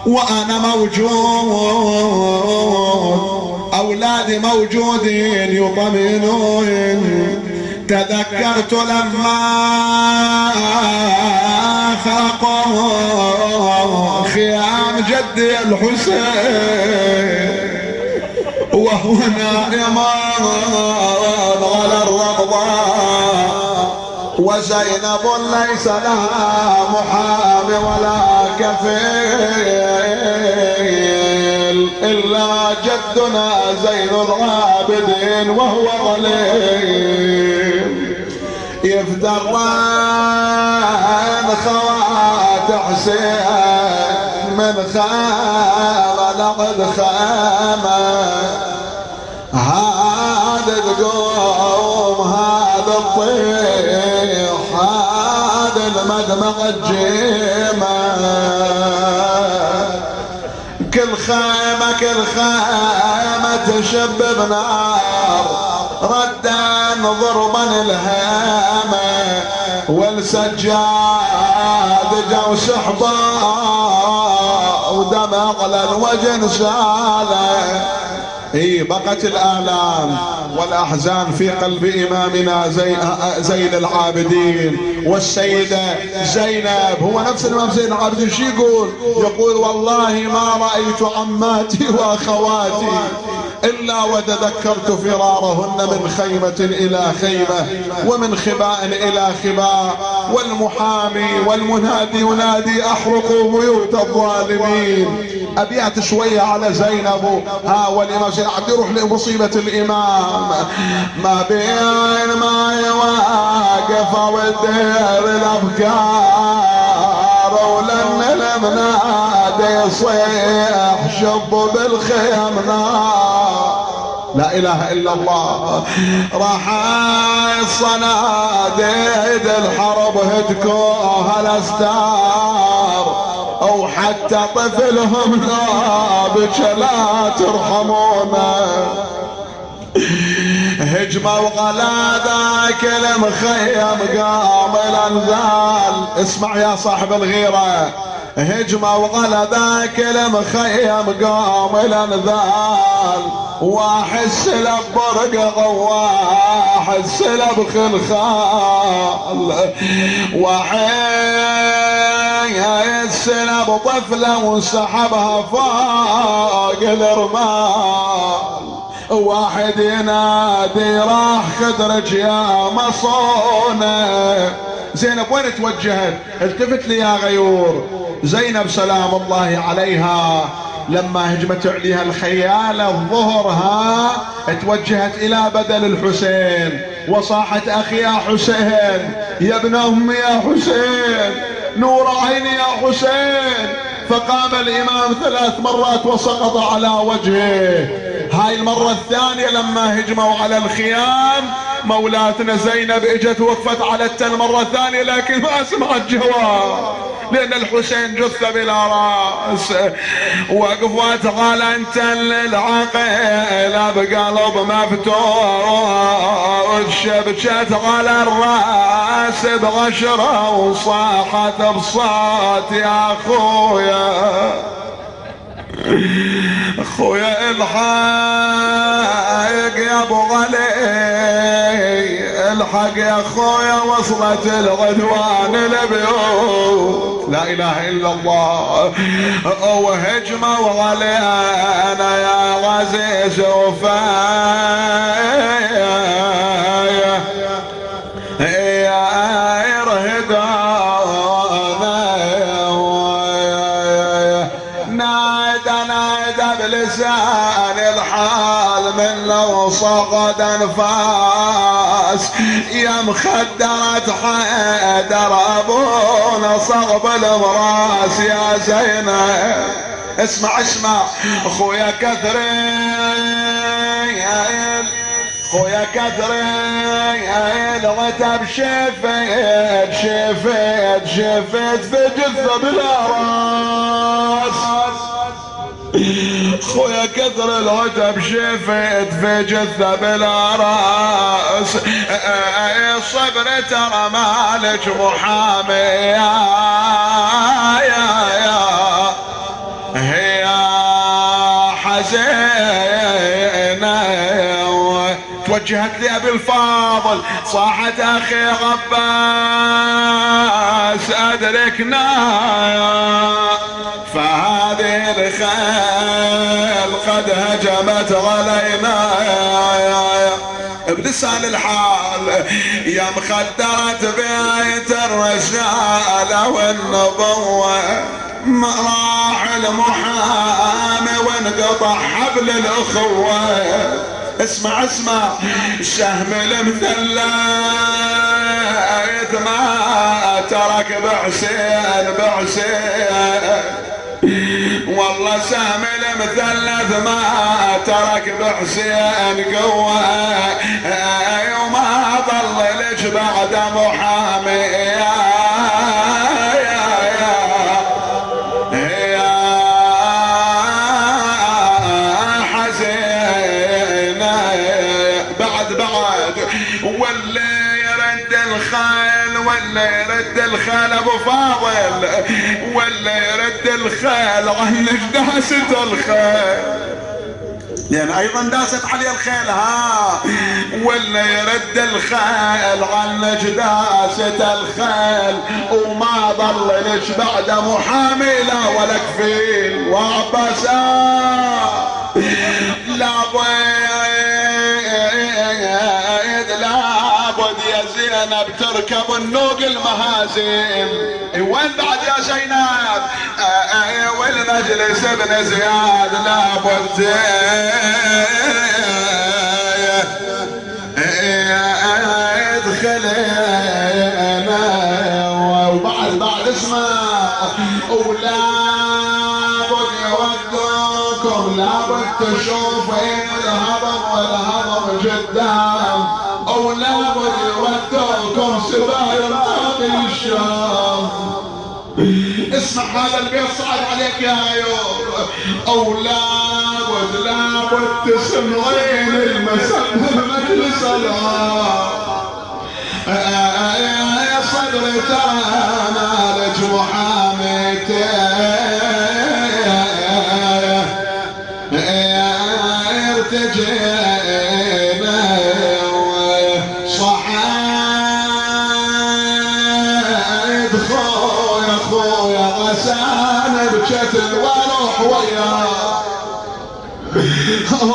وأنا موجود، أولادي موجودين يطمئنون. تذكرت لما خلقوا خيام جدي الحسين وهو نائم على الرضا، وزينب ليس لها محامي ولا كفيل إلا جدنا زين العابدين وهو ظليم. يفتران خوات حسين من خام لقد خامه، هذا تقوم هذا الطيح هذا المدمغ الجيمة، كل خيمة كل خيمة تشبب نار ردا ضربا الهامة، والسجاد جو سحبا ودمع على الوجه ساله. بقت الآلام والأحزان في قلب إمامنا زين العابدين والسيدة زينب. هو نفس الإمام زين العابدين شو يقول؟ يقول والله ما رأيت عماتي وأخواتي إلا وتذكرت فرارهن من خيمة إلى خيمة ومن خباء إلى خباء، والمحامي والمنادي ينادي أحرقوا بيوت الظالمين. أبيات شوية على زينب. والإمام زين عبد يروح لمصيبة الإمام، ما بين ما يواقف والدير الأفكار، ولن المنادي يصيح شب بالخيم نار. لا إله إلا الله. راح الصناديد الحرب هتكوها الأستار، أو حتى طفلهم نابك لا ترحمونا. هجمة وغلا ذاك المخيم قام الأنذال. اسمع يا صاحب الغيرة. هجمة وغلا ذاك المخيم قام الأنذال، واحد سلب برقة واحد سلب خلخال، واحد سلب طفلة وسحبها فوق الرمال، واحد ينادي راح خدرج يا مصونة. زينب وين توجهت؟ التفت لي يا غيور. زينب سلام الله عليها لما هجمت عليها الخيالة ظهرها توجهت إلى بدل الحسين وصاحت أخي يا حسين، يا ابن أمي يا حسين، نور عيني يا حسين. فقام الإمام 3 مرات وسقط على وجهه. هاي المرة الثانية لما هجموا على الخيام مولاتنا زينب اجت وقفت على التل مرة ثانية، لكن ما سمعت جواب لأن الحسين جثة بلا رأس. وقفت قال انت للعقيل بقلب مفتوح، شبكت على الرأس بغشرة وصاحت بصوت يا أخويا اخويا الحق يا ابو غالي، الحق يا اخويا وصلت العدوان البيوت. لا اله الا الله. وهجمه وغلينا يا غزيز وفايا يا بلسان الحال من لو صغد انفاس، يا مخدرة حيدر ابونا صغب المراس يا زينب. اسمع اسمع اخويا كثرين خويا كثرين الغتب شفيت شفيت شفيت في جثة بلا راس، خويا كثر العتب شفيت في جثة بلا راس. الصبر ترى مالك محامي يا وجهت لأبي الفاضل صاحت أخي غباس أدركنا فهذه الخيل قد هجمت علينا بلسان الحال يا مخدرة بيت الرسالة والنبوة مراحل محامي وانقطع حبل الأخوة اسمع اسمع سهم المثلث ما ترك بعسين والله سهم المثلث ما ترك بعسين قوة وما ظل لك بعد محامي ولا يرد الخال ابو فاضل ولا يرد الخال عنك داسة الخيل لان ايضا داست علي الخيل ولا يرد الخيل عنك داسة الخيل وما ظل لك بعد محامي لا ولا كفيل وعباسا لا يا زينب تركب النوق المهازيم وين بعد يا زينب والمجلس ابن زياد لابد يدخلنا وبعد اسمع ولابد يودوكم لابد تشوفين الهضم والهضم جدام ولابد يودوكم سبايا طاقي الشام اسمع هذا البيت صعد عليك يا عيون لابد تسمعين المجلس العام يا صدري ترى مالك محاميتين ارتجينا صحيت خويا غسان بجتل واروح وياه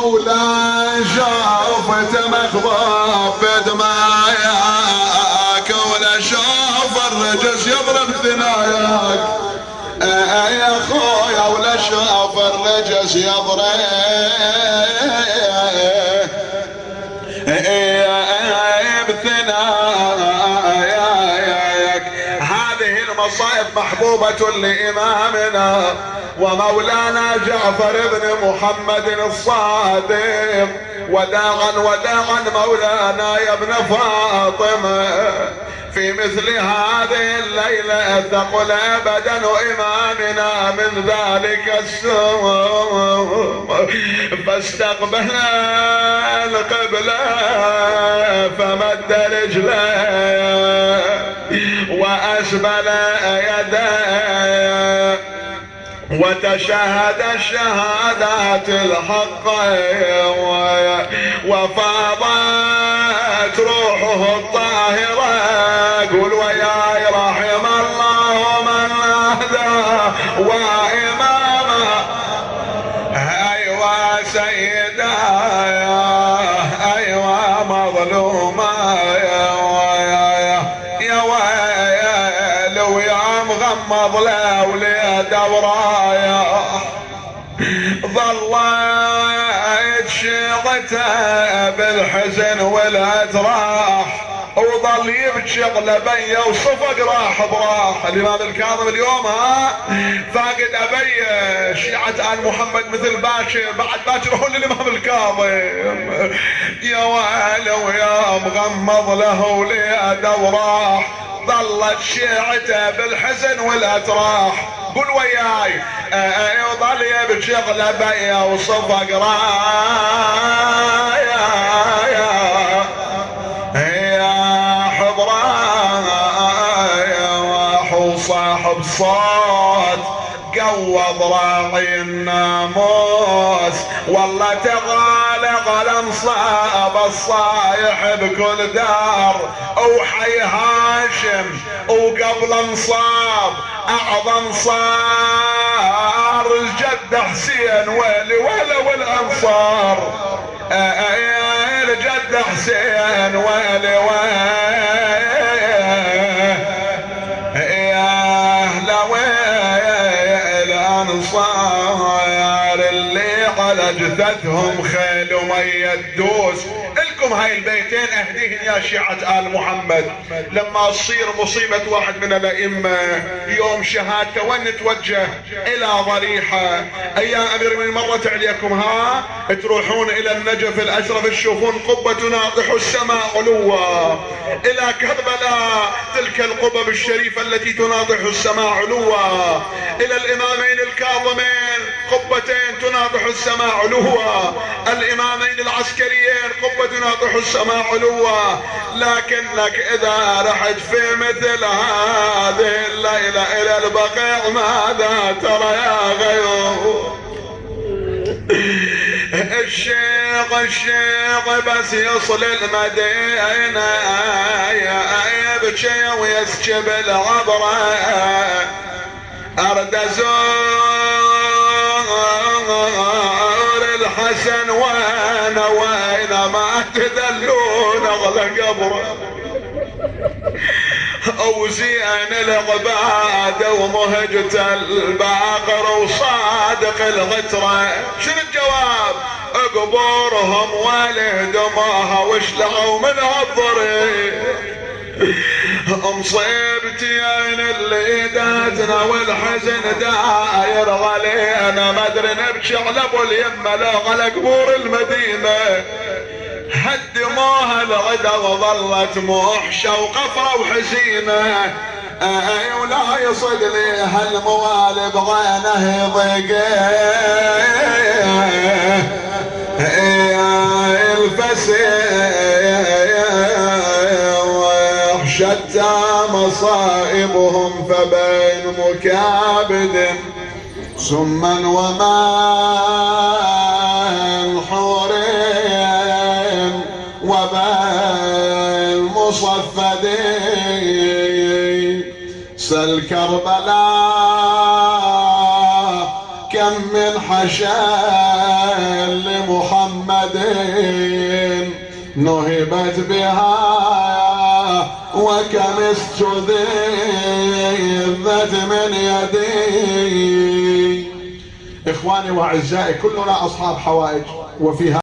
ولا شافت مخضب بدماياك ولا شاف الرجس يضرب ثناياك يا خويا ولا شاف الرجس يضرب ثناياك هذه المصائب محبوبة لإمامنا ومولانا جعفر بن محمد الصادق وداعا مولانا يا ابن فاطمة في مثل هذه الليلة ثقل بدن إمامنا من ذلك السوم فاستقبل القبلة فمد رجله وأسبل يديه وتشهد الشهادات الحق وفاضت روحه الطاهرة قول وياي رحم الله من أهدى وإماما أيوة سيدا أيوة مظلومة يا ويل ويا مغمض لوليد ورايا ظلت شيغته بالحزن والاتراح وظل يبكي غلبيه وصفق راح براح الامام الكاظم اليوم فاقد ابيه شيعة ال محمد مثل باكر بعد باكر هو الامام الكاظم يا ويل ويا مغمض له وليد وراح ظلت شيعته بالحزن والاتراح قل وياي وظل يبكي غلبيه وصفق رايا صاحب بصوت قوض راعي الناموس، والله تغالغ الانصاب الصايح بكل دار، وحي هاشم وقبل انصاب اعظم صار الجد حسين ويلي ولا والانصار، الجد حسين ويلي الانصار اللي على جثثهم خيل ومية تدوس. لكم هاي البيتين اهديهن يا شيعة آل محمد لما تصير مصيبة واحد من الائمة يوم شهادته وين نتوجه؟ الى ضريحة. ايام امير المؤمنين مرت عليكم تروحون الى النجف الاشرف تشوفون قبة تناطح السماء علوا، الى كربلاء تلك القبب الشريفة التي تناطح السماء علوا، الى الامامين الكاظمين قبتين تناطح السماء علوا، الامامين العسكريين قبة تناطح السماء علوا. لكنك اذا رحت في مثل هذه الليلة الى البقيع ماذا ترى يا غيور؟ الشيخ بس يصل المدينة يبكي ويسكب العبرة، ارد ازور الحسن وين ما تدلون اغلى قبره، وزين العبادة ومهجة الباقر وصادق الغترة. شنو الجواب؟ قبورهم والدماها وشلعوا من هالضريح، مصيبتين اللي داتنا والحزن داير علينا، ما ادري نبكي على ابو اليمه لا على قبور المدينه، هدموها الغدا وظلت موحشه وقفره وحزينه. ولا يصد لي هالموالي بغينه يضيق الفسيح، شتى مصائبهم فبين مكابد سما وماء حورين وبين مصفدين. سل كربلاء كم من حشا لمحمد نهبت بها وكم استذذت من يدي. اخواني واعزائي كلنا اصحاب حوائج، وفي